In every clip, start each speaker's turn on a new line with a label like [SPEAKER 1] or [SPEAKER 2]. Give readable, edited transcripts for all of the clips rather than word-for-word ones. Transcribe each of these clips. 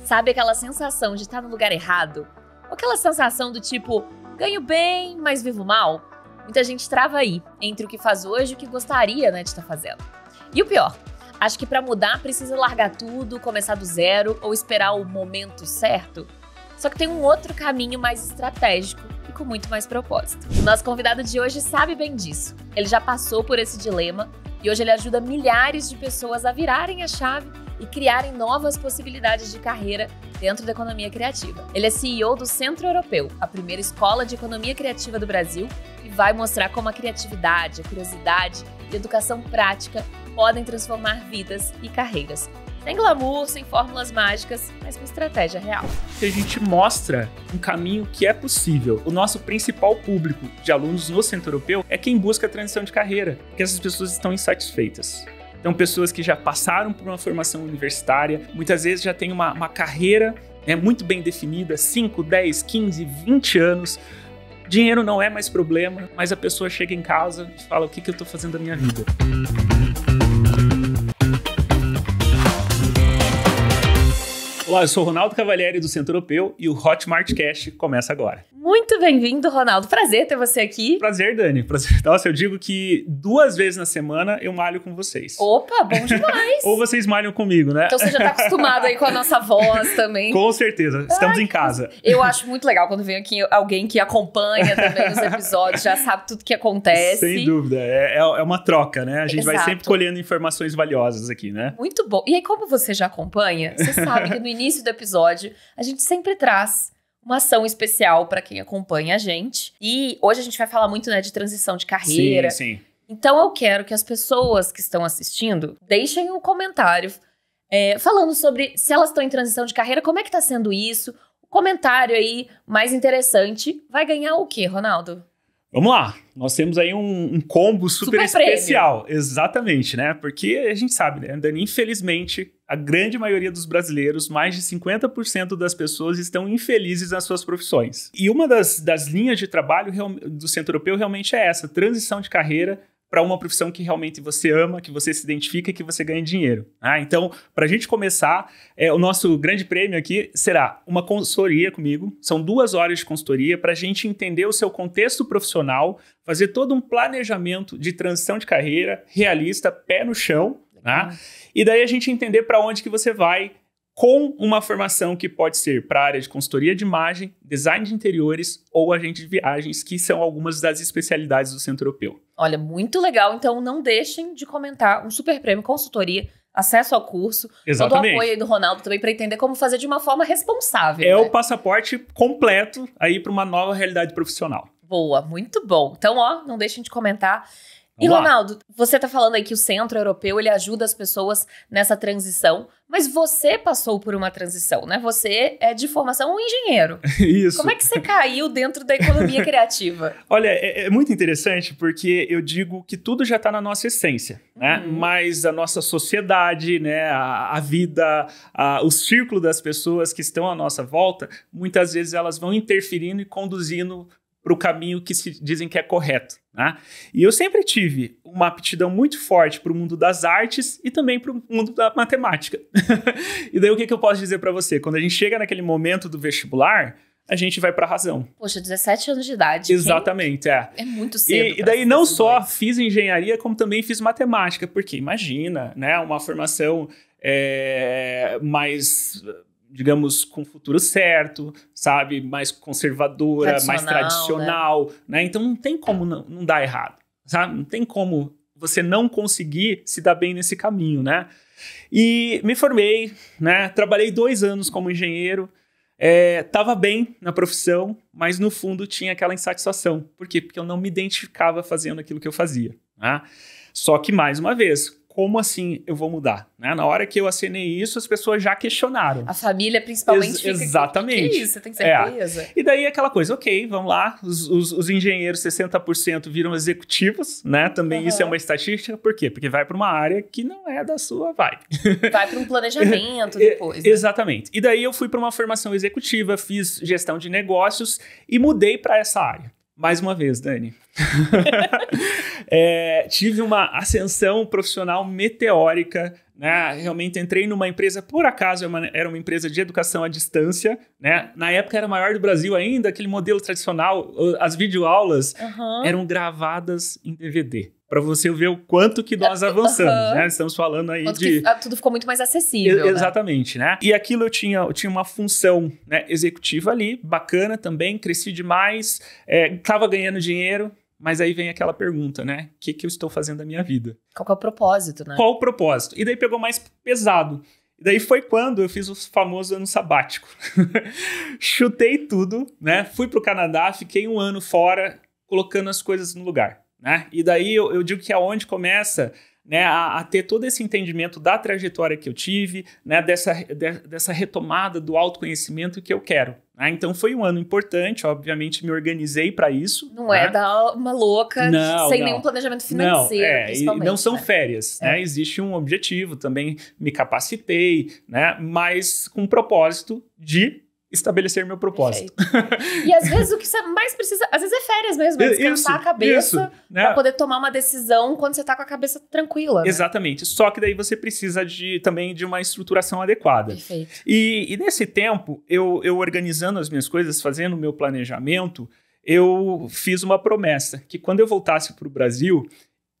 [SPEAKER 1] Sabe aquela sensação de estar no lugar errado? Ou aquela sensação do tipo, ganho bem, mas vivo mal? Muita gente trava aí, entre o que faz hoje e o que gostaria, de estar fazendo. E o pior, acho que para mudar precisa largar tudo, começar do zero ou esperar o momento certo. Só que tem um outro caminho mais estratégico e com muito mais propósito. O nosso convidado de hoje sabe bem disso. Ele já passou por esse dilema e hoje ele ajuda milhares de pessoas a virarem a chave e criarem novas possibilidades de carreira dentro da economia criativa. Ele é CEO do Centro Europeu, a primeira escola de economia criativa do Brasil, e vai mostrar como a criatividade, a curiosidade e a educação prática podem transformar vidas e carreiras. Sem glamour, sem fórmulas mágicas, mas com estratégia real.
[SPEAKER 2] A gente mostra um caminho que é possível. O nosso principal público de alunos no Centro Europeu é quem busca a transição de carreira, porque essas pessoas estão insatisfeitas. Então, pessoas que já passaram por uma formação universitária, muitas vezes já têm uma carreira muito bem definida, 5, 10, 15, 20 anos. Dinheiro não é mais problema, mas a pessoa chega em casa e fala, o que eu estou fazendo da minha vida? Olá, eu sou o Ronaldo Cavalieri do Centro Europeu e o Hotmart Cash começa agora.
[SPEAKER 1] Muito bem-vindo, Ronaldo. Prazer ter você aqui.
[SPEAKER 2] Prazer, Dani. Prazer. Nossa, eu digo que 2 vezes na semana eu malho com vocês.
[SPEAKER 1] Opa, bom demais.
[SPEAKER 2] Ou vocês malham comigo, né?
[SPEAKER 1] Então você já tá acostumado aí com a nossa voz também.
[SPEAKER 2] Com certeza. Estamos em casa.
[SPEAKER 1] Eu acho muito legal quando vem aqui alguém que acompanha também os episódios, já sabe tudo que acontece.
[SPEAKER 2] Sem dúvida. É uma troca, né? A gente
[SPEAKER 1] Exato.
[SPEAKER 2] vai sempre colhendo informações valiosas aqui, né?
[SPEAKER 1] Muito bom. E aí, como você já acompanha, você sabe que no início do episódio a gente sempre traz uma ação especial para quem acompanha a gente. E hoje a gente vai falar muito, de transição de carreira.
[SPEAKER 2] Sim.
[SPEAKER 1] Então eu quero que as pessoas que estão assistindo deixem um comentário falando sobre se elas estão em transição de carreira, como é que tá sendo isso. O comentário aí mais interessante vai ganhar o quê, Ronaldo?
[SPEAKER 2] Vamos lá, nós temos aí um combo super especial.
[SPEAKER 1] Prêmio.
[SPEAKER 2] Exatamente, né? Porque a gente sabe, né, Dani, infelizmente, a grande maioria dos brasileiros, mais de 50% das pessoas estão infelizes nas suas profissões. E uma das linhas de trabalho do Centro Europeu realmente é essa, transição de carreira para uma profissão que realmente você ama, que você se identifica e que você ganha dinheiro. Então, para a gente começar, o nosso grande prêmio aqui será uma consultoria comigo. São 2 horas de consultoria para a gente entender o seu contexto profissional, fazer todo um planejamento de transição de carreira realista, pé no chão. E daí a gente entender para onde que você vai com uma formação que pode ser para a área de consultoria de imagem, design de interiores ou agente de viagens, que são algumas das especialidades do Centro Europeu.
[SPEAKER 1] Olha, muito legal. Então, não deixem de comentar um super prêmio, consultoria, acesso ao curso.
[SPEAKER 2] Exatamente.
[SPEAKER 1] Todo o apoio aí do Ronaldo também para entender como fazer de uma forma responsável.
[SPEAKER 2] O passaporte completo aí para uma nova realidade profissional.
[SPEAKER 1] Boa, muito bom. Então, não deixem de comentar. E, Ronaldo, você tá falando aí que o Centro Europeu, ele ajuda as pessoas nessa transição, mas você passou por uma transição, né? Você é de formação um engenheiro.
[SPEAKER 2] Isso.
[SPEAKER 1] Como é que você caiu dentro da economia criativa?
[SPEAKER 2] Olha, é muito interessante porque eu digo que tudo já está na nossa essência, né? Mas a nossa sociedade, né? A vida, o círculo das pessoas que estão à nossa volta, muitas vezes elas vão interferindo e conduzindo para o caminho que se dizem que é correto. E eu sempre tive uma aptidão muito forte para o mundo das artes e também para o mundo da matemática. E daí o que eu posso dizer para você? Quando a gente chega naquele momento do vestibular, a gente vai para a razão.
[SPEAKER 1] Poxa, 17 anos de idade.
[SPEAKER 2] Exatamente,
[SPEAKER 1] É muito cedo.
[SPEAKER 2] E daí não só fiz engenharia, como também fiz matemática, porque imagina, né, uma formação mais, digamos, com futuro certo, sabe? Mais conservadora, mais tradicional, né? Então não tem como não dar errado, sabe? Não tem como você não conseguir se dar bem nesse caminho, né? E me formei, né? Trabalhei 2 anos como engenheiro, tava bem na profissão, mas no fundo tinha aquela insatisfação. Por quê? Porque eu não me identificava fazendo aquilo que eu fazia, né? Só que, mais uma vez, como assim eu vou mudar? Na hora que eu assinei isso, as pessoas já questionaram.
[SPEAKER 1] A família, principalmente, fica...
[SPEAKER 2] Exatamente.
[SPEAKER 1] Que isso? Você tem certeza?
[SPEAKER 2] E daí aquela coisa, ok, vamos lá, os engenheiros, 60% viram executivos, né? Também isso é uma estatística, por quê? Porque vai para uma área que não é da sua vibe.
[SPEAKER 1] Vai para um planejamento depois, né?
[SPEAKER 2] Exatamente. E daí eu fui para uma formação executiva, fiz gestão de negócios e mudei para essa área. Mais uma vez, Dani. Tive uma ascensão profissional meteórica, né? Realmente entrei numa empresa, por acaso, era uma empresa de educação à distância, né? Na época era a maior do Brasil ainda, aquele modelo tradicional, as videoaulas eram gravadas em DVD. Para você ver o quanto que nós avançamos, né? Estamos falando aí
[SPEAKER 1] quanto
[SPEAKER 2] de...
[SPEAKER 1] que tudo ficou muito mais acessível,
[SPEAKER 2] Exatamente, né? E aquilo eu tinha uma função, né, executiva ali, bacana também, cresci demais, tava ganhando dinheiro, mas aí vem aquela pergunta, né? O que eu estou fazendo da minha vida?
[SPEAKER 1] Qual que é o propósito, né?
[SPEAKER 2] Qual o propósito? E daí pegou mais pesado. E daí foi quando eu fiz o famoso ano sabático. Chutei tudo, né? Fui pro Canadá, fiquei 1 ano fora, colocando as coisas no lugar. Né? E daí eu digo que é onde começa, né, a ter todo esse entendimento da trajetória que eu tive, né, dessa retomada do autoconhecimento que eu quero. Né? Então foi um ano importante, obviamente me organizei para isso.
[SPEAKER 1] Não é dar uma louca sem nenhum planejamento financeiro, principalmente.
[SPEAKER 2] Não são férias, né? Existe um objetivo, também me capacitei, né, mas com o propósito de estabelecer meu propósito.
[SPEAKER 1] E às vezes o que você mais precisa, às vezes é férias mesmo, é descansar a cabeça
[SPEAKER 2] né?
[SPEAKER 1] Pra poder tomar uma decisão quando você tá com a cabeça tranquila. Né?
[SPEAKER 2] Exatamente. Só que daí você precisa também de uma estruturação adequada.
[SPEAKER 1] Perfeito.
[SPEAKER 2] E nesse tempo, eu organizando as minhas coisas, fazendo o meu planejamento, eu fiz uma promessa, que quando eu voltasse para o Brasil,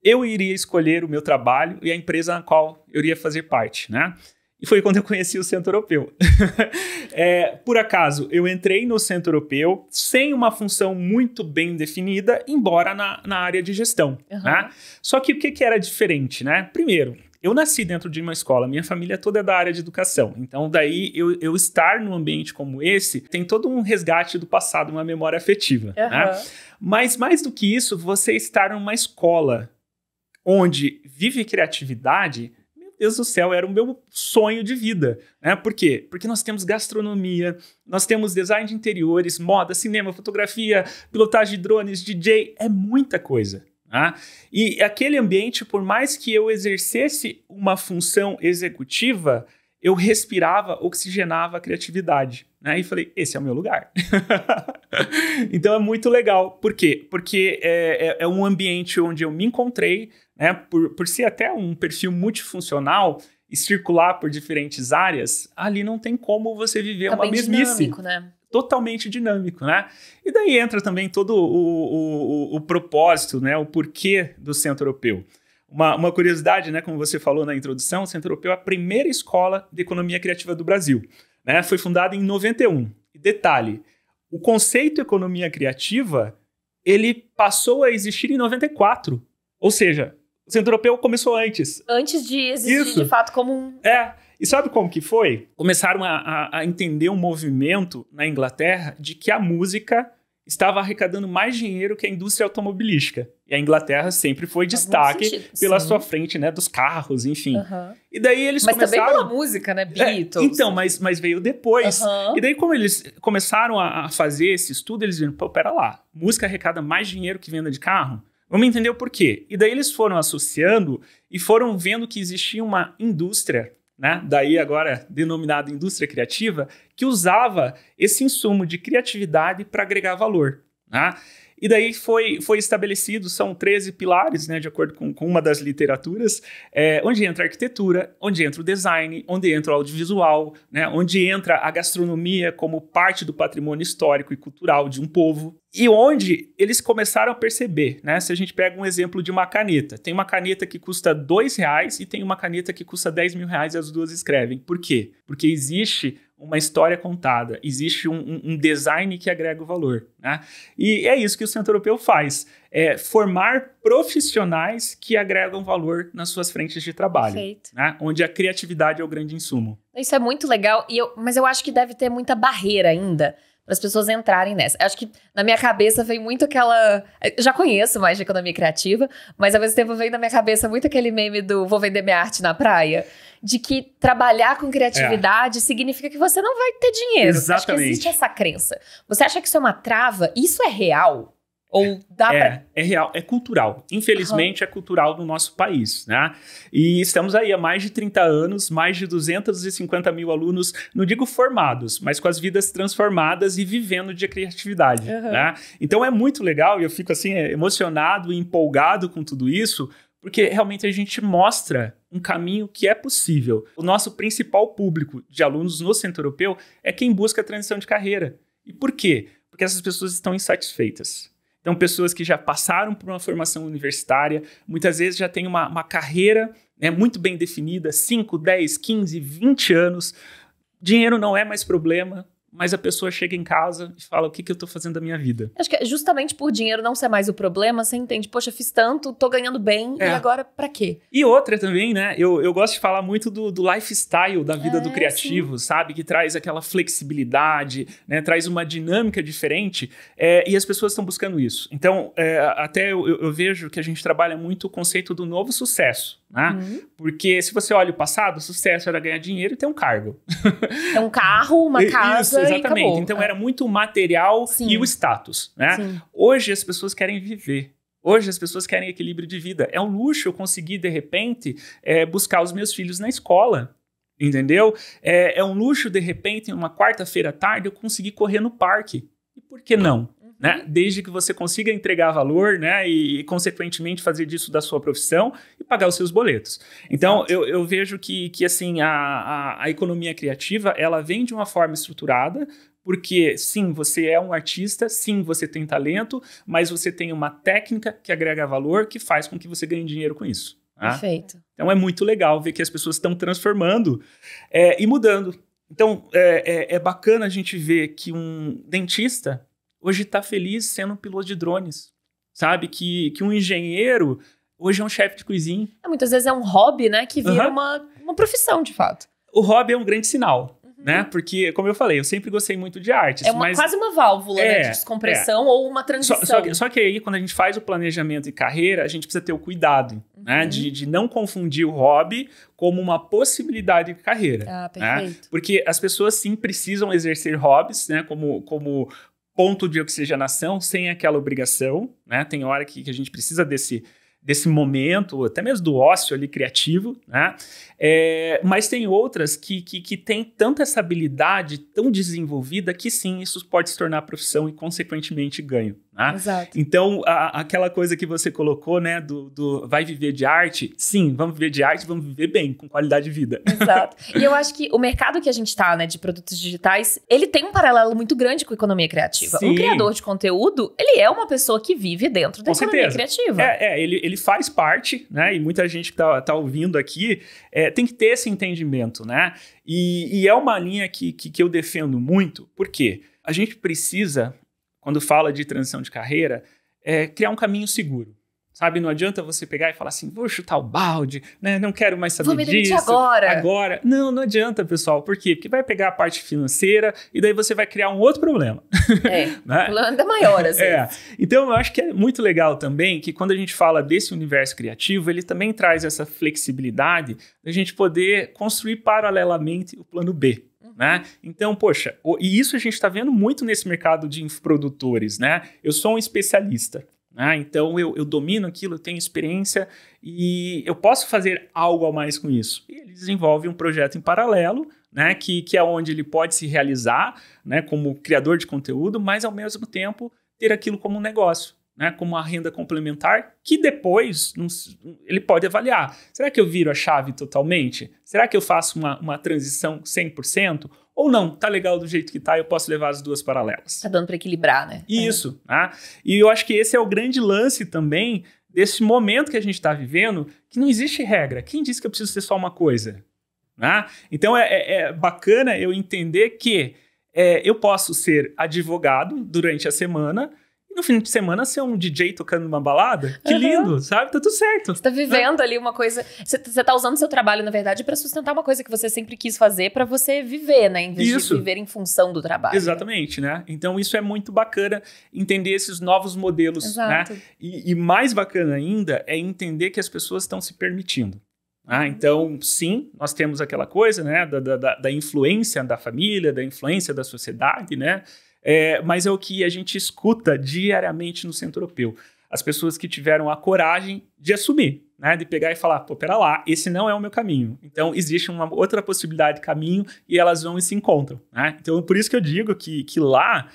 [SPEAKER 2] eu iria escolher o meu trabalho e a empresa na qual eu iria fazer parte, né? E foi quando eu conheci o Centro Europeu. Por acaso, eu entrei no Centro Europeu sem uma função muito bem definida, embora na área de gestão. Né? Só que o que era diferente? Né? Primeiro, eu nasci dentro de uma escola, minha família toda é da área de educação. Então, daí, eu estar num ambiente como esse, tem todo um resgate do passado, uma memória afetiva. Né? Mas, mais do que isso, você estar numa escola onde vive criatividade... Deus do céu, era o meu sonho de vida, né? Por quê? Porque nós temos gastronomia, nós temos design de interiores, moda, cinema, fotografia, pilotagem de drones, DJ, é muita coisa. Né? E aquele ambiente, por mais que eu exercesse uma função executiva, eu respirava, oxigenava a criatividade. Né? E falei, esse é o meu lugar. Então é muito legal. Por quê? Porque é um ambiente onde eu me encontrei, né? Por ser até um perfil multifuncional e circular por diferentes áreas, ali não tem como você viver uma mesmice.
[SPEAKER 1] Dinâmico, né?
[SPEAKER 2] Totalmente dinâmico, né? E daí entra também todo o propósito, né? O porquê do Centro Europeu. Uma curiosidade, né? Como você falou na introdução, o Centro Europeu é a primeira escola de economia criativa do Brasil. Né? Foi fundada em 91. E detalhe, o conceito economia criativa, ele passou a existir em 94. Ou seja, o Centro Europeu começou antes.
[SPEAKER 1] Antes de existir de fato como um...
[SPEAKER 2] E sabe como que foi? Começaram a entender um movimento na Inglaterra de que a música estava arrecadando mais dinheiro que a indústria automobilística. E a Inglaterra sempre foi destaque pela sua frente, né, dos carros, enfim. E daí eles começaram...
[SPEAKER 1] Mas também pela música, né, Beatles.
[SPEAKER 2] Então, mas veio depois. E daí, como eles começaram a fazer esse estudo, eles viram, pô, pera lá, música arrecada mais dinheiro que venda de carro? Vamos entender o porquê. E daí eles foram associando e foram vendo que existia uma indústria, né? Daí agora denominada indústria criativa, que usava esse insumo de criatividade para agregar valor. Né? E daí foi estabelecido, são 13 pilares, né, de acordo com uma das literaturas, onde entra a arquitetura, onde entra o design, onde entra o audiovisual, né, onde entra a gastronomia como parte do patrimônio histórico e cultural de um povo. E onde eles começaram a perceber, né? Se a gente pega um exemplo de uma caneta, tem uma caneta que custa R$2 e tem uma caneta que custa R$10.000 e as duas escrevem. Por quê? Porque existe uma história contada, existe um design que agrega o valor. Né? E é isso que o Centro Europeu faz, formar profissionais que agregam valor nas suas frentes de trabalho.
[SPEAKER 1] Perfeito.
[SPEAKER 2] Né? Onde a criatividade é o grande insumo.
[SPEAKER 1] Isso é muito legal, mas eu acho que deve ter muita barreira ainda para as pessoas entrarem nessa. Eu acho que na minha cabeça vem muito aquela... Eu já conheço mais de economia criativa, mas ao mesmo tempo vem na minha cabeça muito aquele meme do vou vender minha arte na praia, de que trabalhar com criatividade significa que você não vai ter dinheiro.
[SPEAKER 2] Exatamente.
[SPEAKER 1] Acho que existe essa crença. Você acha que isso é uma trava? Isso é real? Ou dá pra...
[SPEAKER 2] É real, é cultural. Infelizmente, é cultural no nosso país, né? E estamos aí há mais de 30 anos, mais de 250 mil alunos, não digo formados, mas com as vidas transformadas e vivendo de criatividade, né? Então é muito legal e eu fico assim emocionado e empolgado com tudo isso, porque realmente a gente mostra um caminho que é possível. O nosso principal público de alunos no Centro Europeu é quem busca a transição de carreira. E por quê? Porque essas pessoas estão insatisfeitas. Então, pessoas que já passaram por uma formação universitária, muitas vezes já têm uma carreira, né, muito bem definida, 5, 10, 15, 20 anos. Dinheiro não é mais problema, mas a pessoa chega em casa e fala, o que eu tô fazendo da minha vida?
[SPEAKER 1] Acho que justamente por dinheiro não ser mais o problema, você entende, poxa, fiz tanto, tô ganhando bem, e agora pra quê?
[SPEAKER 2] E outra também, né, eu gosto de falar muito do lifestyle da vida do criativo, sabe? Que traz aquela flexibilidade, né, traz uma dinâmica diferente, e as pessoas estão buscando isso. Então, até eu vejo que a gente trabalha muito o conceito do novo sucesso, né? Porque se você olha o passado, o sucesso era ganhar dinheiro e ter um cargo.
[SPEAKER 1] É um carro, uma casa.
[SPEAKER 2] Isso, exatamente. Então era muito o material e o status, né? Hoje as pessoas querem viver. Hoje as pessoas querem equilíbrio de vida. É um luxo eu conseguir, de repente, buscar os meus filhos na escola. Entendeu? É um luxo, de repente, em uma quarta-feira à tarde, eu conseguir correr no parque. E por que não? Né? Desde que você consiga entregar valor, né? E, consequentemente, fazer disso da sua profissão e pagar os seus boletos. Então, eu vejo que assim, a economia criativa, ela vem de uma forma estruturada, porque, sim, você é um artista, sim, você tem talento, mas você tem uma técnica que agrega valor, que faz com que você ganhe dinheiro com isso. Tá?
[SPEAKER 1] Perfeito.
[SPEAKER 2] Então, é muito legal ver que as pessoas estão transformando e mudando. Então, é bacana a gente ver que um dentista hoje está feliz sendo um piloto de drones, sabe? Que um engenheiro hoje é um chefe de cozinha.
[SPEAKER 1] Muitas vezes é um hobby, né? Que vira uma profissão, de fato.
[SPEAKER 2] O hobby é um grande sinal, né? Porque, como eu falei, eu sempre gostei muito de artes.
[SPEAKER 1] Quase uma válvula, né? De descompressão ou uma transição.
[SPEAKER 2] Só que aí, quando a gente faz o planejamento de carreira, a gente precisa ter o cuidado, né? De não confundir o hobby como uma possibilidade de carreira.
[SPEAKER 1] Ah, perfeito.
[SPEAKER 2] Né? Porque as pessoas, sim, precisam exercer hobbies, né? Como ponto de oxigenação, sem aquela obrigação, né? Tem hora que a gente precisa desse momento, até mesmo do ócio ali criativo, né? Mas tem outras que têm tanta essa habilidade tão desenvolvida que sim, isso pode se tornar profissão e consequentemente ganho. Né?
[SPEAKER 1] Exato.
[SPEAKER 2] Então, aquela coisa que você colocou, né, do vai viver de arte, sim, vamos viver de arte, vamos viver bem, com qualidade de vida.
[SPEAKER 1] Exato. E eu acho que o mercado que a gente tá, né, de produtos digitais, ele tem um paralelo muito grande com a economia criativa.
[SPEAKER 2] Sim.
[SPEAKER 1] Um criador de conteúdo, ele é uma pessoa que vive dentro da economia criativa.
[SPEAKER 2] Ele faz parte, né, e muita gente que tá ouvindo aqui tem que ter esse entendimento, né, e é uma linha que eu defendo muito, porque a gente precisa, quando fala de transição de carreira, criar um caminho seguro. Sabe, não adianta você pegar e falar assim, vou chutar o balde, né? Não quero mais saber disso.
[SPEAKER 1] Vou me demitir agora.
[SPEAKER 2] Não adianta, pessoal. Por quê? Porque vai pegar a parte financeira e daí você vai criar um outro problema.
[SPEAKER 1] Né?
[SPEAKER 2] O
[SPEAKER 1] problema ainda maior, às vezes.
[SPEAKER 2] Então, eu acho que é muito legal também que quando a gente fala desse universo criativo, ele também traz essa flexibilidade da gente poder construir paralelamente o plano B. Né? Então, poxa, e isso a gente está vendo muito nesse mercado de infoprodutores, né? Eu sou um especialista, né? Então eu domino aquilo, eu tenho experiência e eu posso fazer algo a mais com isso. E ele desenvolve um projeto em paralelo, né? Que é onde ele pode se realizar, né? Como criador de conteúdo, mas ao mesmo tempo ter aquilo como um negócio. Né, como uma renda complementar, que depois ele pode avaliar. Será que eu viro a chave totalmente? Será que eu faço uma transição 100%? Ou não, tá legal do jeito que tá, eu posso levar as duas paralelas.
[SPEAKER 1] Tá dando para equilibrar, né?
[SPEAKER 2] Isso. Né? E eu acho que esse é o grande lance também desse momento que a gente está vivendo, que não existe regra. Quem disse que eu preciso ser só uma coisa? Né? Então é bacana eu entender que eu posso ser advogado durante a semana, e no fim de semana ser um DJ tocando numa balada. Que lindo, sabe? Tá tudo certo.
[SPEAKER 1] Você tá vivendo ali uma coisa... Você tá usando seu trabalho, na verdade, pra sustentar uma coisa que você sempre quis fazer pra você viver, né? Em vez de viver em função do trabalho.
[SPEAKER 2] Exatamente, né? Então isso é muito bacana, entender esses novos modelos. Exato. Né? E mais bacana ainda é entender que as pessoas estão se permitindo. Então, sim, nós temos aquela coisa, né? Da influência da família, da influência da sociedade, né? mas é o que a gente escuta diariamente no Centro Europeu. As pessoas que tiveram a coragem de assumir, né? De pegar e falar, pô, pera lá, esse não é o meu caminho. Então, existe uma outra possibilidade de caminho e elas vão e se encontram, né? Então, por isso que eu digo que lá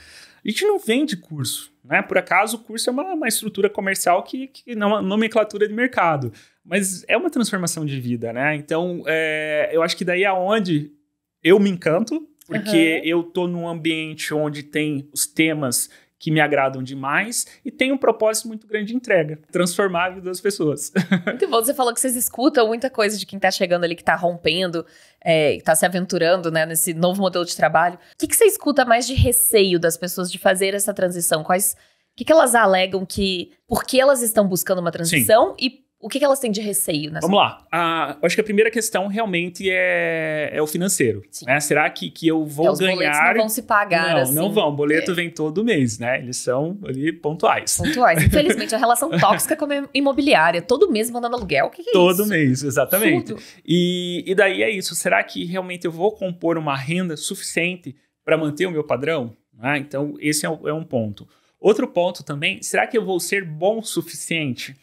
[SPEAKER 2] a gente não vende curso, né? Por acaso, o curso é uma estrutura comercial que não é uma nomenclatura de mercado, mas é uma transformação de vida, né? Então, eu acho que daí é onde eu me encanto, porque eu tô num ambiente onde tem os temas que me agradam demais e tem um propósito muito grande de entrega, transformar a vida das pessoas.
[SPEAKER 1] Muito bom, você falou que vocês escutam muita coisa de quem tá chegando ali, que tá rompendo, tá se aventurando, né, nesse novo modelo de trabalho. O que você escuta mais de receio das pessoas de fazer essa transição? O que elas alegam por que elas estão buscando uma transição e o que elas têm de receio nessa?
[SPEAKER 2] Vamos lá. Eu acho que a primeira questão realmente é o financeiro. Né? Será que eu vou ganhar... Os boletos
[SPEAKER 1] não vão se pagar assim.
[SPEAKER 2] Não vão. O boleto vem todo mês, né? Eles são ali pontuais.
[SPEAKER 1] Infelizmente, a relação tóxica com a imobiliária. Todo mês mandando aluguel. O que é isso?
[SPEAKER 2] Todo mês, exatamente. E daí é isso. Será que realmente eu vou compor uma renda suficiente para manter o meu padrão? Então, esse é um ponto. Outro ponto também, será que eu vou ser bom o suficiente?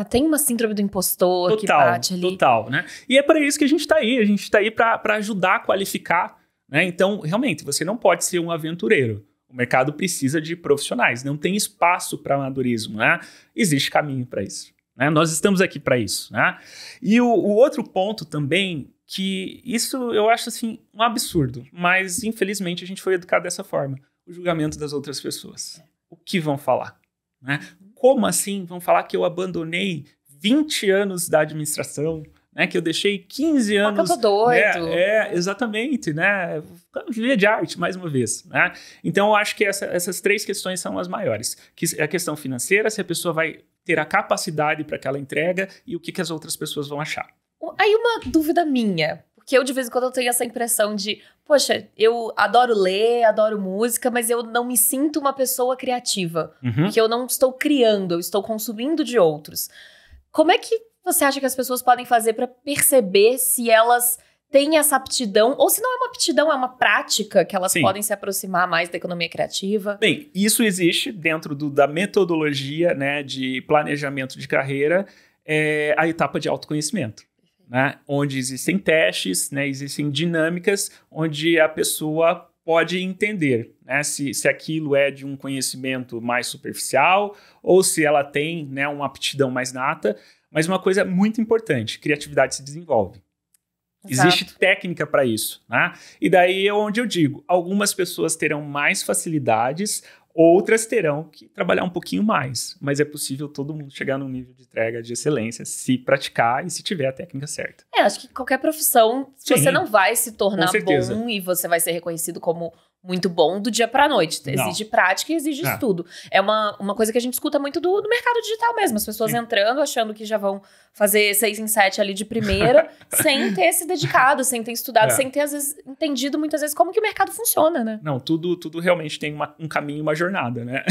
[SPEAKER 1] Tem uma síndrome do impostor que bate ali.
[SPEAKER 2] Total, né? E é para isso que a gente está aí. A gente está aí para ajudar a qualificar, né? Então, realmente, você não pode ser um aventureiro. O mercado precisa de profissionais. Não tem espaço para amadorismo, né? Existe caminho para isso, né? Nós estamos aqui para isso, né? E o outro ponto também, que isso eu acho assim um absurdo, mas infelizmente a gente foi educado dessa forma. O julgamento das outras pessoas. O que vão falar, né? Como assim vão falar que eu abandonei 20 anos da administração, né? Que eu deixei 15 anos...
[SPEAKER 1] Eu tô doido.
[SPEAKER 2] Exatamente, né? Viver de arte, mais uma vez, né? Então, eu acho que essas três questões são as maiores. Que é a questão financeira, se a pessoa vai ter a capacidade para aquela entrega e o que as outras pessoas vão achar.
[SPEAKER 1] Aí uma dúvida minha, porque eu de vez em quando eu tenho essa impressão de, poxa, eu adoro ler, adoro música, mas eu não me sinto uma pessoa criativa. Porque eu não estou criando, eu estou consumindo de outros. Como é que você acha que as pessoas podem fazer para perceber se elas têm essa aptidão, ou se não é uma aptidão, é uma prática que elas podem se aproximar mais da economia criativa?
[SPEAKER 2] Bem, isso existe dentro da metodologia, né, de planejamento de carreira, a etapa de autoconhecimento. Né, onde existem testes, né, existem dinâmicas onde a pessoa pode entender, né, se aquilo é de um conhecimento mais superficial ou se ela tem, né, uma aptidão mais nata. Mas uma coisa muito importante, criatividade se desenvolve. Exato. Existe técnica para isso. Né? E daí é onde eu digo, algumas pessoas terão mais facilidades, outras terão que trabalhar um pouquinho mais, mas é possível todo mundo chegar num nível de entrega de excelência se praticar e se tiver a técnica certa.
[SPEAKER 1] Acho que qualquer profissão, você não vai se tornar bom e você vai ser reconhecido como muito bom do dia pra noite. Exige prática e exige estudo. É uma coisa que a gente escuta muito do mercado digital mesmo. As pessoas entrando, achando que já vão fazer 6 em 7 ali de primeira, sem ter se dedicado, sem ter estudado, sem ter, às vezes, entendido muitas vezes como que o mercado funciona, né?
[SPEAKER 2] Não, tudo realmente tem um caminho, uma jornada, né?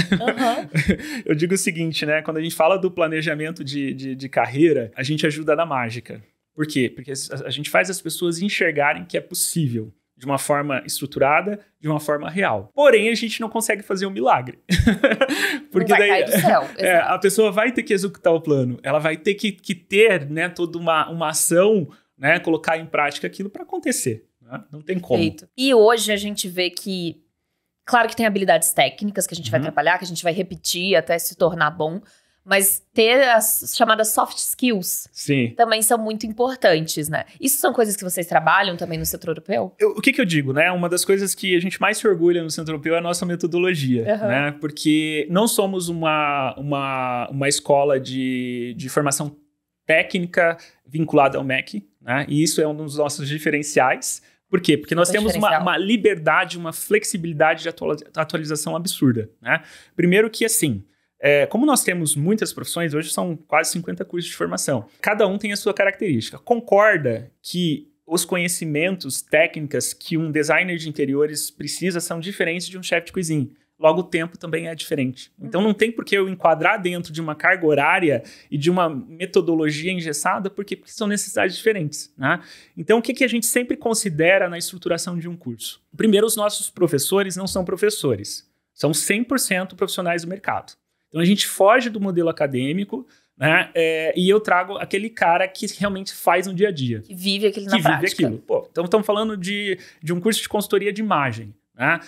[SPEAKER 2] Eu digo o seguinte, né? Quando a gente fala do planejamento de carreira, a gente ajuda na mágica. Por quê? Porque a gente faz as pessoas enxergarem que é possível. De uma forma estruturada, de uma forma real. Porém, a gente não consegue fazer um milagre. Porque
[SPEAKER 1] não vai cair do céu.
[SPEAKER 2] A pessoa vai ter que executar o plano. Ela vai ter que ter, né, toda uma ação, né, colocar em prática aquilo para acontecer. Né? Não tem como.
[SPEAKER 1] Perfeito. E hoje a gente vê que, claro que tem habilidades técnicas que a gente vai trabalhar, que a gente vai repetir até se tornar bom. Mas ter as chamadas soft skills também são muito importantes, né? Isso são coisas que vocês trabalham também no Centro Europeu?
[SPEAKER 2] O que eu digo, né? Uma das coisas que a gente mais se orgulha no Centro Europeu é a nossa metodologia, né? Porque não somos uma escola de formação técnica vinculada ao MEC, né? E isso é um dos nossos diferenciais. Por quê? Porque nós temos uma liberdade, uma flexibilidade de atualização absurda, né? Primeiro que, assim... como nós temos muitas profissões, hoje são quase 50 cursos de formação. Cada um tem a sua característica. Concorda que os conhecimentos, técnicas que um designer de interiores precisa são diferentes de um chefe de cozinha. Logo, o tempo também é diferente. Então, não tem por que eu enquadrar dentro de uma carga horária e de uma metodologia engessada, porque são necessidades diferentes. Né? Então, o que a gente sempre considera na estruturação de um curso? Primeiro, os nossos professores não são professores. São 100% profissionais do mercado. Então, a gente foge do modelo acadêmico, né? E eu trago aquele cara que realmente faz no dia a dia.
[SPEAKER 1] Que vive aquilo na prática.
[SPEAKER 2] Que vive aquilo. Pô, então, estamos falando de um curso de consultoria de imagem. Né?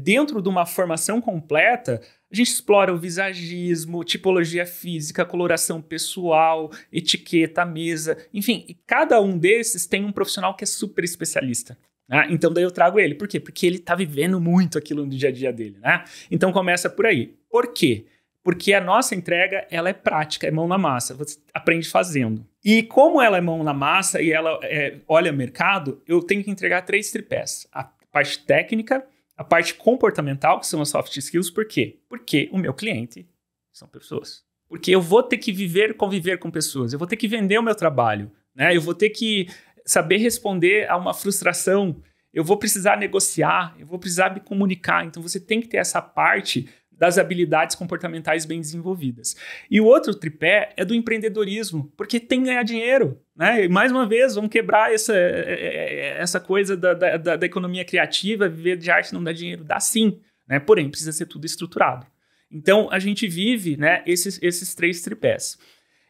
[SPEAKER 2] Dentro de uma formação completa, a gente explora o visagismo, tipologia física, coloração pessoal, etiqueta, mesa, enfim, e cada um desses tem um profissional que é super especialista. Né? Então daí eu trago ele. Por quê? Porque ele está vivendo muito aquilo no dia a dia dele. Né? Então começa por aí. Por quê? Porque a nossa entrega, ela é prática, é mão na massa, você aprende fazendo. E como ela é mão na massa e ela olha mercado, eu tenho que entregar 3 tripés. A parte técnica, a parte comportamental, que são as soft skills. Por quê? Porque o meu cliente são pessoas. Porque eu vou ter que conviver com pessoas, eu vou ter que vender o meu trabalho, né? Eu vou ter que saber responder a uma frustração, eu vou precisar negociar, eu vou precisar me comunicar. Então você tem que ter essa parte das habilidades comportamentais bem desenvolvidas. E o outro tripé é do empreendedorismo, porque tem que ganhar dinheiro, né? E mais uma vez, vamos quebrar essa coisa da economia criativa, viver de arte não dá dinheiro, dá sim, né? Porém, precisa ser tudo estruturado. Então, a gente vive, né, esses 3 tripés.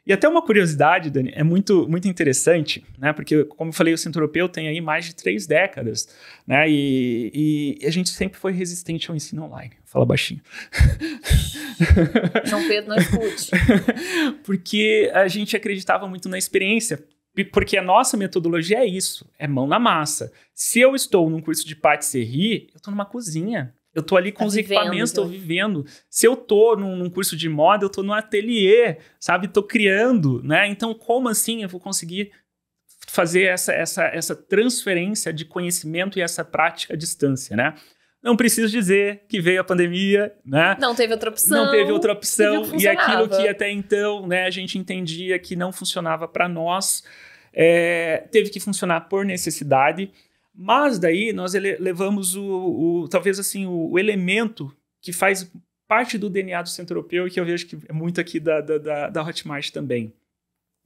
[SPEAKER 2] E até uma curiosidade, Dani, é muito, muito interessante, né? Porque, como eu falei, o Centro Europeu tem aí mais de 3 décadas, né? E a gente sempre foi resistente ao ensino online. Fala baixinho.
[SPEAKER 1] João Pedro, não escute.
[SPEAKER 2] Porque a gente acreditava muito na experiência. Porque a nossa metodologia é isso, é mão na massa. Se eu estou num curso de patisserie, eu estou numa cozinha. Eu tô ali com os equipamentos, tô vivendo. Se eu tô num curso de moda, eu tô no ateliê, sabe? Tô criando, né? Então, como assim eu vou conseguir fazer essa transferência de conhecimento e essa prática à distância, né? Não preciso dizer que veio a pandemia, né?
[SPEAKER 1] Não teve outra opção.
[SPEAKER 2] Não teve outra opção. E aquilo que até então, né, a gente entendia que não funcionava para nós, teve que funcionar por necessidade. Mas daí nós levamos talvez assim, o elemento que faz parte do DNA do Centro Europeu e que eu vejo que é muito aqui da Hotmart também.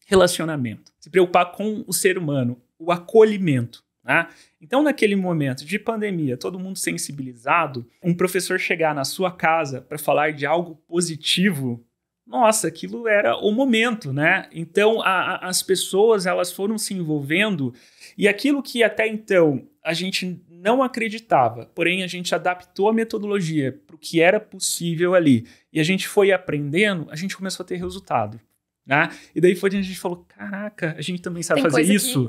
[SPEAKER 2] Relacionamento. Se preocupar com o ser humano, o acolhimento. Né? Então, naquele momento de pandemia, todo mundo sensibilizado, um professor chegar na sua casa para falar de algo positivo, nossa, aquilo era o momento, né? Então, as pessoas, elas foram se envolvendo e aquilo que até então a gente não acreditava, porém a gente adaptou a metodologia para o que era possível ali e a gente foi aprendendo, a gente começou a ter resultado. Né? E daí foi onde a gente falou, caraca, a gente também sabe fazer isso.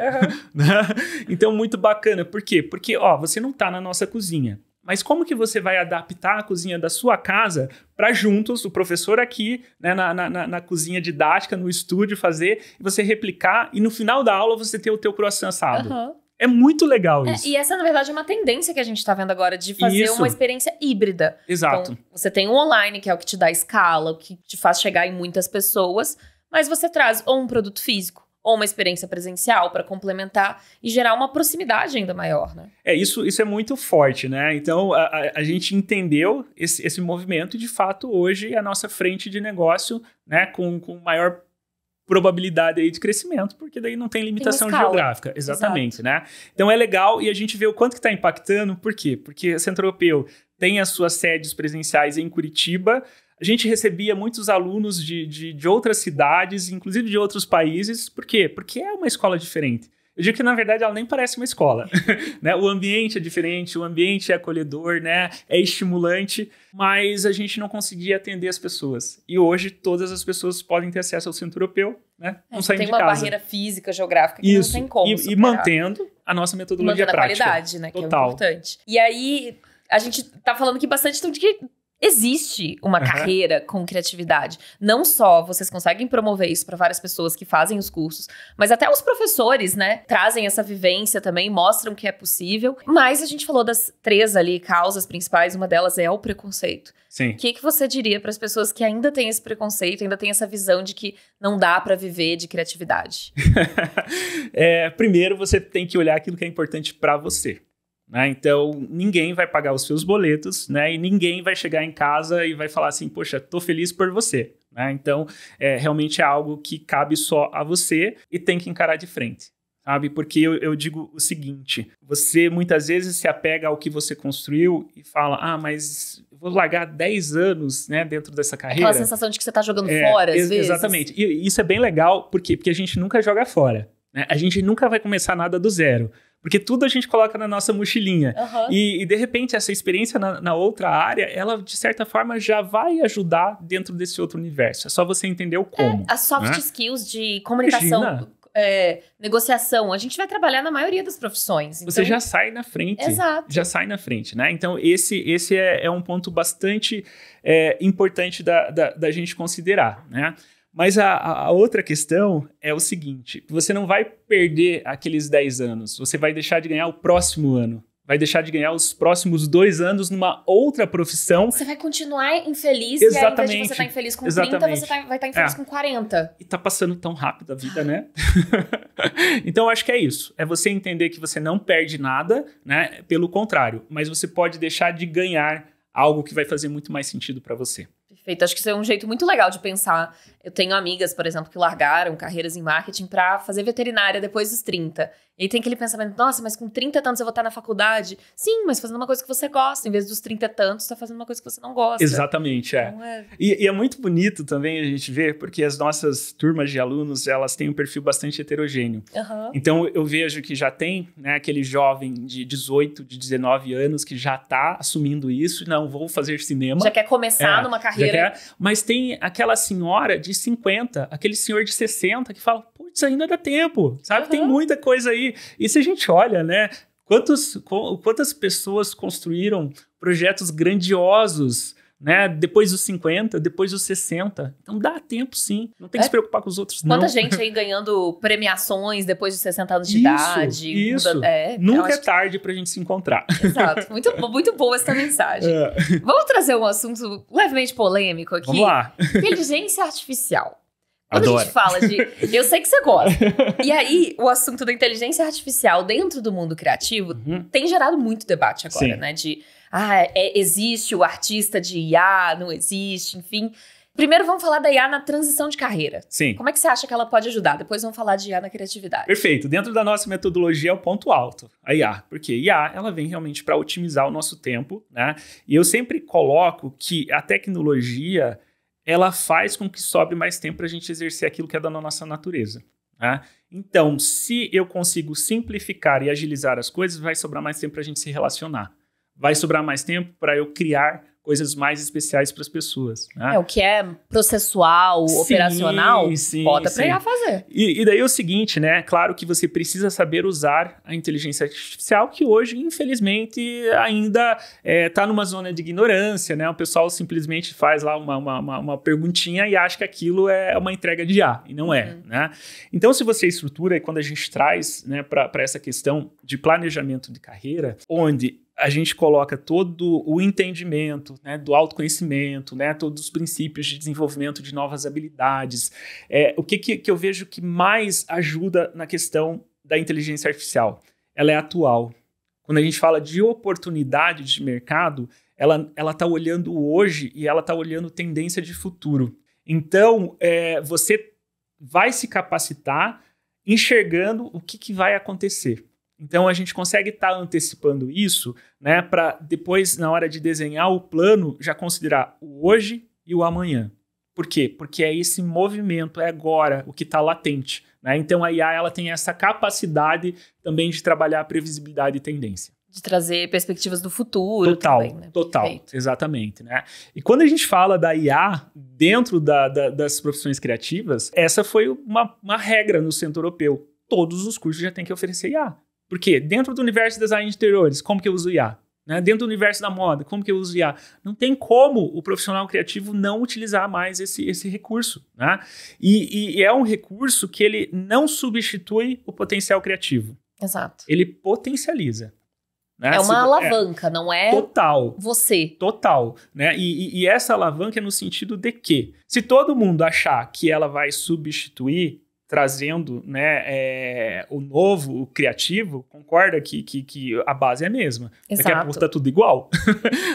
[SPEAKER 2] Né? Então, muito bacana. Por quê? Porque você não está na nossa cozinha. Mas como que você vai adaptar a cozinha da sua casa para juntos, o professor aqui, né, na cozinha didática, no estúdio, fazer, e você replicar, e no final da aula você ter o teu croissant assado. É muito legal isso.
[SPEAKER 1] E essa, na verdade, é uma tendência que a gente está vendo agora, de fazer uma experiência híbrida.
[SPEAKER 2] Exato.
[SPEAKER 1] Então, você tem o online, que é o que te dá escala, o que te faz chegar em muitas pessoas, mas você traz ou um produto físico, ou uma experiência presencial para complementar e gerar uma proximidade ainda maior, né?
[SPEAKER 2] Isso é muito forte, né? Então, a gente entendeu esse movimento e, de fato, hoje a nossa frente de negócio, né, com maior probabilidade aí de crescimento, porque daí não tem limitação geográfica. Exatamente, né? Então, é legal e a gente vê o quanto que está impactando. Por quê? Porque o Centro Europeu tem as suas sedes presenciais em Curitiba. A gente recebia muitos alunos de outras cidades, inclusive de outros países. Por quê? Porque é uma escola diferente. Eu digo que, na verdade, ela nem parece uma escola. Né? O ambiente é diferente, o ambiente é acolhedor, né? É estimulante, mas a gente não conseguia atender as pessoas. E hoje, todas as pessoas podem ter acesso ao Centro Europeu, né? Não saindo de casa.
[SPEAKER 1] Tem uma barreira física, geográfica, que não tem como
[SPEAKER 2] superar. E mantendo a nossa metodologia prática.
[SPEAKER 1] Mantendo a qualidade, né?
[SPEAKER 2] Total.
[SPEAKER 1] Que é importante. E aí, a gente tá falando aqui bastante então, de que existe uma carreira com criatividade. Não só vocês conseguem promover isso para várias pessoas que fazem os cursos, mas até os professores, né, trazem essa vivência também, mostram que é possível. Mas a gente falou das 3 ali causas principais, uma delas é o preconceito.
[SPEAKER 2] Sim.
[SPEAKER 1] O que você diria para as pessoas que ainda têm esse preconceito, ainda têm essa visão de que não dá para viver de criatividade?
[SPEAKER 2] Primeiro, você tem que olhar aquilo que é importante para você. Né? Então, ninguém vai pagar os seus boletos, né? E ninguém vai chegar em casa e vai falar assim, poxa, tô feliz por você. Né? Então, realmente é algo que cabe só a você e tem que encarar de frente. Sabe? Porque eu digo o seguinte, você muitas vezes se apega ao que você construiu e fala, mas vou largar 10 anos, né, dentro dessa carreira.
[SPEAKER 1] Aquela sensação de que você tá jogando fora, às vezes.
[SPEAKER 2] Exatamente. E isso é bem legal, por quê? Porque a gente nunca joga fora, né? A gente nunca vai começar nada do zero. Porque tudo a gente coloca na nossa mochilinha. E de repente, essa experiência na outra área, ela, de certa forma, já vai ajudar dentro desse outro universo. É só você entender o como.
[SPEAKER 1] As soft skills de comunicação, negociação, a gente vai trabalhar na maioria das profissões. Então...
[SPEAKER 2] Você já sai na frente.
[SPEAKER 1] Exato.
[SPEAKER 2] Já sai na frente, né? Então, esse é um ponto bastante importante da gente considerar, né? Mas a outra questão é o seguinte, você não vai perder aqueles 10 anos, você vai deixar de ganhar o próximo ano, vai deixar de ganhar os próximos 2 anos numa outra profissão.
[SPEAKER 1] Você vai continuar infeliz,
[SPEAKER 2] Exatamente.
[SPEAKER 1] E aí, ao invés de você estar infeliz com 30, você vai estar infeliz com 40.
[SPEAKER 2] E tá passando tão rápido a vida, né? Então, eu acho que é isso. É você entender que você não perde nada, né? Pelo contrário, mas você pode deixar de ganhar algo que vai fazer muito mais sentido para você.
[SPEAKER 1] Perfeito. Acho que isso é um jeito muito legal de pensar. Eu tenho amigas, por exemplo, que largaram carreiras em marketing para fazer veterinária depois dos 30. E aí tem aquele pensamento, nossa, mas com 30 e tantos eu vou estar na faculdade. Sim, mas fazendo uma coisa que você gosta. Em vez dos 30 e tantos, você tá fazendo uma coisa que você não gosta.
[SPEAKER 2] Exatamente, Então, E é muito bonito também a gente ver, porque as nossas turmas de alunos, elas têm um perfil bastante heterogêneo. Então, eu vejo que já tem, né, aquele jovem de 18, de 19 anos que já tá assumindo isso. Não, vou fazer cinema.
[SPEAKER 1] Já quer começar numa carreira.
[SPEAKER 2] Mas tem aquela senhora de 50, aquele senhor de 60 que fala, putz, ainda dá tempo, sabe? Tem muita coisa aí. E se a gente olha, né, quantas pessoas construíram projetos grandiosos, né, depois dos 50, depois dos 60. Então dá tempo, sim. Não tem que se preocupar com os outros, não.
[SPEAKER 1] Quanta gente aí ganhando premiações depois de 60 anos de idade.
[SPEAKER 2] Isso. Nunca é tarde pra gente se encontrar.
[SPEAKER 1] Exato. Muito boa essa mensagem. Vamos trazer um assunto levemente polêmico aqui.
[SPEAKER 2] Vamos lá.
[SPEAKER 1] Inteligência artificial. Quando
[SPEAKER 2] Adoro.
[SPEAKER 1] a gente fala de... Eu sei que você gosta. E aí, o assunto da inteligência artificial dentro do mundo criativo tem gerado muito debate agora, né? De, existe o artista de IA, não existe, enfim. Primeiro vamos falar da IA na transição de carreira.
[SPEAKER 2] Sim.
[SPEAKER 1] Como é que você acha que ela pode ajudar? Depois vamos falar de IA na criatividade.
[SPEAKER 2] Perfeito. Dentro da nossa metodologia é o ponto alto, a IA. Porque a IA, ela vem realmente para otimizar o nosso tempo, né? E eu sempre coloco que a tecnologia... ela faz com que sobre mais tempo para a gente exercer aquilo que é da nossa natureza. Né? Então, se eu consigo simplificar e agilizar as coisas, vai sobrar mais tempo para a gente se relacionar. Vai sobrar mais tempo para eu criar coisas mais especiais para as pessoas. Né?
[SPEAKER 1] O que é processual, operacional, bota para IA fazer.
[SPEAKER 2] E daí é o seguinte, né? Claro que você precisa saber usar a inteligência artificial, que hoje, infelizmente, ainda está numa zona de ignorância, né? O pessoal simplesmente faz lá uma perguntinha e acha que aquilo é uma entrega de IA, e não é, né? Então, se você estrutura, e quando a gente traz, né, para essa questão de planejamento de carreira, onde a gente coloca todo o entendimento, né, do autoconhecimento, né, todos os princípios de desenvolvimento de novas habilidades. O que eu vejo que mais ajuda na questão da inteligência artificial? Ela é atual. Quando a gente fala de oportunidade de mercado, ela está olhando hoje e ela está olhando tendência de futuro. Então, você vai se capacitar enxergando o que vai acontecer. Então, a gente consegue estar antecipando isso, né, para depois, na hora de desenhar o plano, já considerar o hoje e o amanhã. Por quê? Porque é esse movimento, é agora, o que está latente. Né? Então, a IA ela tem essa capacidade também de trabalhar a previsibilidade e tendência.
[SPEAKER 1] De trazer perspectivas do futuro também, né?
[SPEAKER 2] Total, exatamente. Né? E quando a gente fala da IA dentro das profissões criativas, essa foi uma regra no Centro Europeu. Todos os cursos já têm que oferecer IA. Por quê? Dentro do universo de design de interiores, como que eu uso IA? Né? Dentro do universo da moda, como que eu uso IA? Não tem como o profissional criativo não utilizar mais esse recurso. Né? E é um recurso que ele não substitui o potencial criativo.
[SPEAKER 1] Exato.
[SPEAKER 2] Ele potencializa. Né?
[SPEAKER 1] É uma alavanca, não é
[SPEAKER 2] total,
[SPEAKER 1] você.
[SPEAKER 2] Total. Né? E essa alavanca é no sentido de que, se todo mundo achar que ela vai substituir, trazendo, né, o novo, o criativo, concorda que a base é a mesma.
[SPEAKER 1] Exato.
[SPEAKER 2] Daqui a pouco está tudo igual.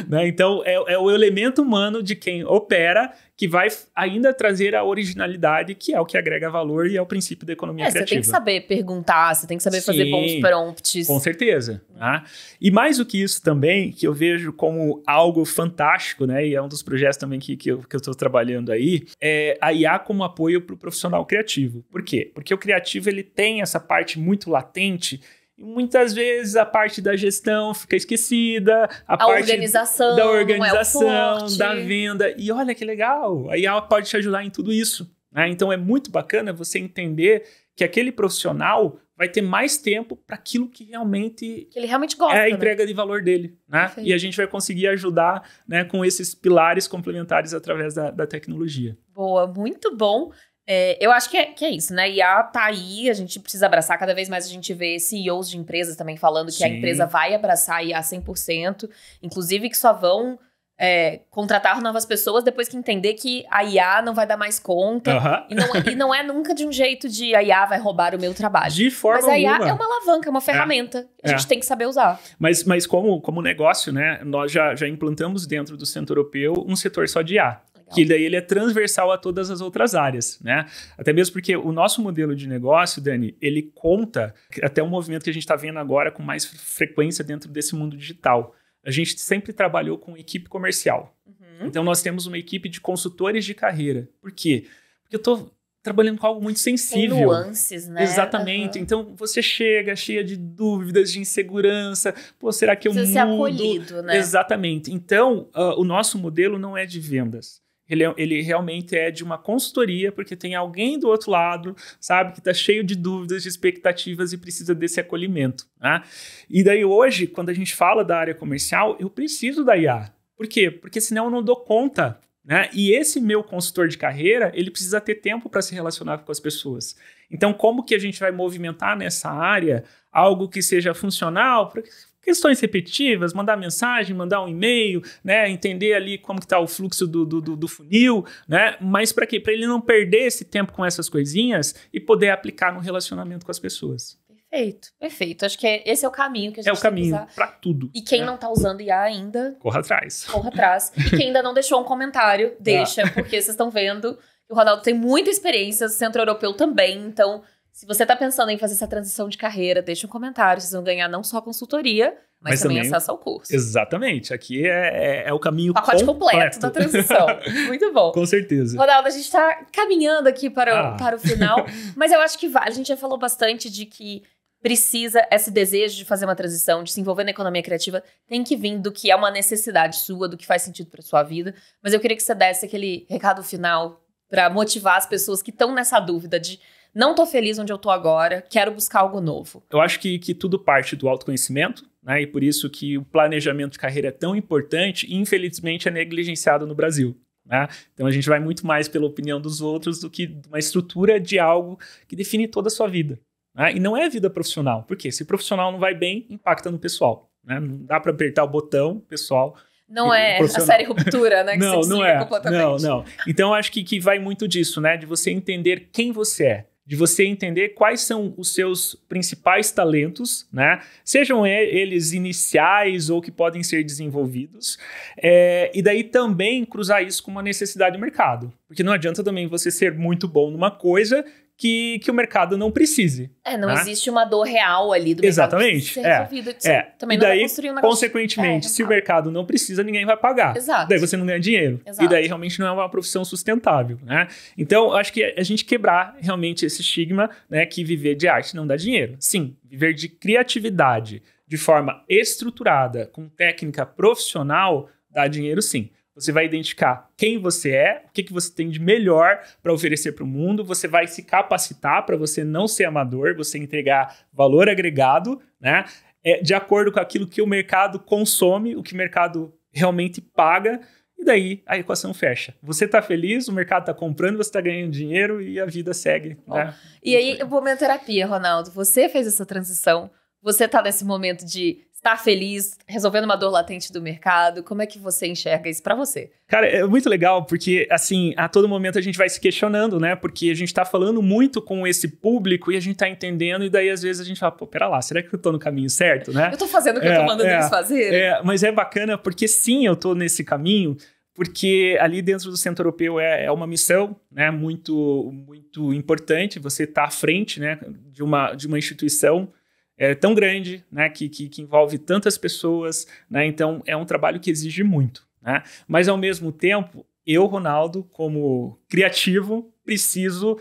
[SPEAKER 2] Né? Então, é o elemento humano de quem opera que vai ainda trazer a originalidade, que é o que agrega valor e é o princípio da economia criativa.
[SPEAKER 1] Você tem que saber perguntar, você tem que saber fazer bons prompts.
[SPEAKER 2] Com certeza. Né? E mais do que isso também, que eu vejo como algo fantástico, né? E é um dos projetos também que eu estou trabalhando aí, é a IA como apoio para o profissional criativo. Por quê? Porque o criativo ele tem essa parte muito latente. E muitas vezes a parte da gestão fica esquecida, a parte
[SPEAKER 1] organização,
[SPEAKER 2] da organização,
[SPEAKER 1] não é o forte.
[SPEAKER 2] da venda. E olha que legal, a IA pode te ajudar em tudo isso. Né? Então é muito bacana você entender que aquele profissional vai ter mais tempo para aquilo que
[SPEAKER 1] ele realmente gosta,
[SPEAKER 2] é a entrega de valor dele. Né? E a gente vai conseguir ajudar, né, com esses pilares complementares através da tecnologia.
[SPEAKER 1] Boa, muito bom. Eu acho que é isso, né? IA tá aí, a gente precisa abraçar. Cada vez mais a gente vê CEOs de empresas também falando que a empresa vai abraçar a IA 100%. Inclusive que só vão contratar novas pessoas depois que entender que a IA não vai dar mais conta. E não é nunca de um jeito de a IA vai roubar o meu trabalho.
[SPEAKER 2] De forma alguma.
[SPEAKER 1] Mas a IA é uma alavanca, é uma ferramenta. A gente tem que saber usar.
[SPEAKER 2] Mas como negócio, né? Nós já implantamos dentro do Centro Europeu um setor só de IA. Que daí ele é transversal a todas as outras áreas, né? Até mesmo porque o nosso modelo de negócio, Dani, ele conta, até um movimento que a gente está vendo agora com mais frequência dentro desse mundo digital. A gente sempre trabalhou com equipe comercial. Então nós temos uma equipe de consultores de carreira. Por quê? Porque eu estou trabalhando com algo muito sensível.
[SPEAKER 1] Tem nuances, né?
[SPEAKER 2] Exatamente. Então, você chega cheia de dúvidas, de insegurança. Pô, será que eu mudo?
[SPEAKER 1] Precisa ser acolhido, né?
[SPEAKER 2] Exatamente. Então, o nosso modelo não é de vendas. Ele realmente é de uma consultoria, porque tem alguém do outro lado, sabe, que está cheio de dúvidas, de expectativas e precisa desse acolhimento. Né? E daí hoje, quando a gente fala da área comercial, eu preciso da IA. Por quê? Porque senão eu não dou conta. Né? E esse meu consultor de carreira, ele precisa ter tempo para se relacionar com as pessoas. Então, como que a gente vai movimentar nessa área algo que seja funcional para questões repetitivas, mandar mensagem, mandar um e-mail, né? Entender ali como que está o fluxo do funil, né? Mas para quê? Para ele não perder esse tempo com essas coisinhas e poder aplicar no relacionamento com as pessoas.
[SPEAKER 1] Perfeito. Acho que esse é o caminho que a gente
[SPEAKER 2] tem que usar. É o caminho para tudo.
[SPEAKER 1] E quem não tá usando IA ainda...
[SPEAKER 2] Corra atrás.
[SPEAKER 1] E quem ainda não deixou um comentário, deixa, porque vocês estão vendo que o Ronaldo tem muita experiência, o Centro Europeu também, então... Se você tá pensando em fazer essa transição de carreira, deixa um comentário. Vocês vão ganhar não só consultoria, mas também acesso ao curso.
[SPEAKER 2] Exatamente. Aqui é o caminho
[SPEAKER 1] pacote completo da transição. Muito bom.
[SPEAKER 2] Com certeza.
[SPEAKER 1] Ronaldo, a gente tá caminhando aqui para o final, mas eu acho que a gente já falou bastante de que precisa, esse desejo de fazer uma transição, de se envolver na economia criativa, tem que vir do que é uma necessidade sua, do que faz sentido para sua vida. Mas eu queria que você desse aquele recado final para motivar as pessoas que estão nessa dúvida de não tô feliz onde eu tô agora, quero buscar algo novo.
[SPEAKER 2] Eu acho que tudo parte do autoconhecimento, né? E por isso que o planejamento de carreira é tão importante e, infelizmente, é negligenciado no Brasil. Né? Então, a gente vai muito mais pela opinião dos outros do que uma estrutura de algo que define toda a sua vida. Né? E não é vida profissional. Por quê? Se o profissional não vai bem, impacta no pessoal. Né? Não dá para apertar o botão, pessoal...
[SPEAKER 1] Não é a série Ruptura, né? Que
[SPEAKER 2] não é completamente. Não. Então, eu acho que vai muito disso, né? De você entender quem você é. De você entender quais são os seus principais talentos, né? Sejam eles iniciais ou que podem ser desenvolvidos. E daí também cruzar isso com uma necessidade do mercado. Porque não adianta também você ser muito bom numa coisa que o mercado não precise.
[SPEAKER 1] Não existe uma dor real ali do mercado.
[SPEAKER 2] Exatamente.
[SPEAKER 1] Ser resolvido. Também
[SPEAKER 2] e daí,
[SPEAKER 1] não vai construir um negócio.
[SPEAKER 2] Consequentemente, se o mercado não precisa, ninguém vai pagar.
[SPEAKER 1] Exato.
[SPEAKER 2] Daí você não ganha dinheiro.
[SPEAKER 1] Exato.
[SPEAKER 2] E daí realmente não é uma profissão sustentável, né? Então, acho que a gente quebrar realmente esse estigma, né, que viver de arte não dá dinheiro. Sim, viver de criatividade de forma estruturada, com técnica profissional, dá dinheiro sim. Você vai identificar quem você é, o que você tem de melhor para oferecer para o mundo, você vai se capacitar para você não ser amador, você entregar valor agregado, né? De acordo com aquilo que o mercado consome, o que o mercado realmente paga, e daí a equação fecha. Você está feliz, o mercado está comprando, você está ganhando dinheiro e a vida segue. Né?
[SPEAKER 1] E aí, o momento terapia, Ronaldo, você fez essa transição, você está nesse momento de estar feliz, resolvendo uma dor latente do mercado, como é que você enxerga isso para você?
[SPEAKER 2] Cara, é muito legal, porque, assim, a todo momento a gente vai se questionando, né? Porque a gente tá falando muito com esse público e a gente tá entendendo, e daí às vezes a gente fala, pô, pera lá, será que eu tô no caminho certo, né?
[SPEAKER 1] Eu tô fazendo o que eu tô mandando eles fazerem.
[SPEAKER 2] Mas é bacana porque sim, eu tô nesse caminho, porque ali dentro do Centro Europeu é uma missão, né, muito, muito importante. Você está à frente, né, de uma instituição tão grande, né, que envolve tantas pessoas, né, então é um trabalho que exige muito, né, mas ao mesmo tempo, eu, Ronaldo, como criativo, preciso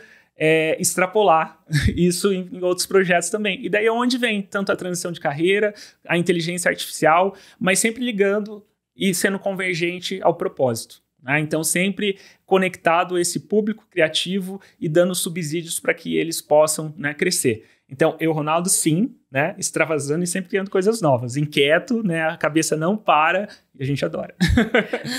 [SPEAKER 2] extrapolar isso em outros projetos também. E daí é onde vem tanto a transição de carreira, a inteligência artificial, mas sempre ligando e sendo convergente ao propósito. Né? Então, sempre conectado a esse público criativo e dando subsídios para que eles possam, né, crescer. Então, eu, Ronaldo, sim, né, extravasando e sempre criando coisas novas. Inquieto, né, a cabeça não para e a gente adora.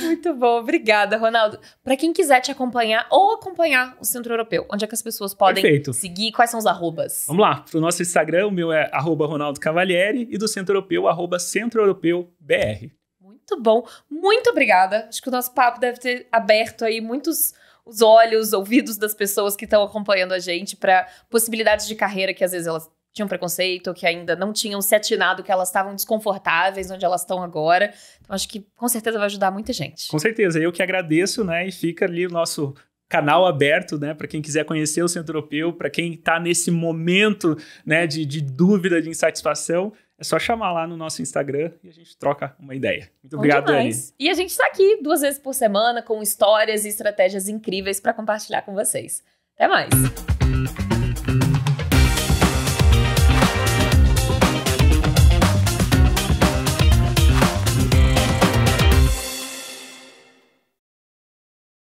[SPEAKER 1] Muito bom, obrigada, Ronaldo. Para quem quiser te acompanhar ou acompanhar o Centro Europeu, onde é que as pessoas podem seguir? Quais são os arrobas?
[SPEAKER 2] Vamos lá, para o nosso Instagram, o meu é @RonaldoCavalieri e do Centro Europeu, @CentroEuropeubr.
[SPEAKER 1] Muito bom, muito obrigada. Acho que o nosso papo deve ter aberto aí muitos os olhos, ouvidos das pessoas que estão acompanhando a gente para possibilidades de carreira que às vezes elas tinham preconceito, ou que ainda não tinham se atinado, que elas estavam desconfortáveis onde elas estão agora. Então acho que com certeza vai ajudar muita gente.
[SPEAKER 2] Com certeza, eu que agradeço, né? E fica ali o nosso canal aberto, né, para quem quiser conhecer o Centro Europeu, para quem está nesse momento, né, de dúvida, de insatisfação, é só chamar lá no nosso Instagram e a gente troca uma ideia. Muito obrigado, Dani.
[SPEAKER 1] E a gente está aqui 2 vezes por semana com histórias e estratégias incríveis para compartilhar com vocês. Até mais!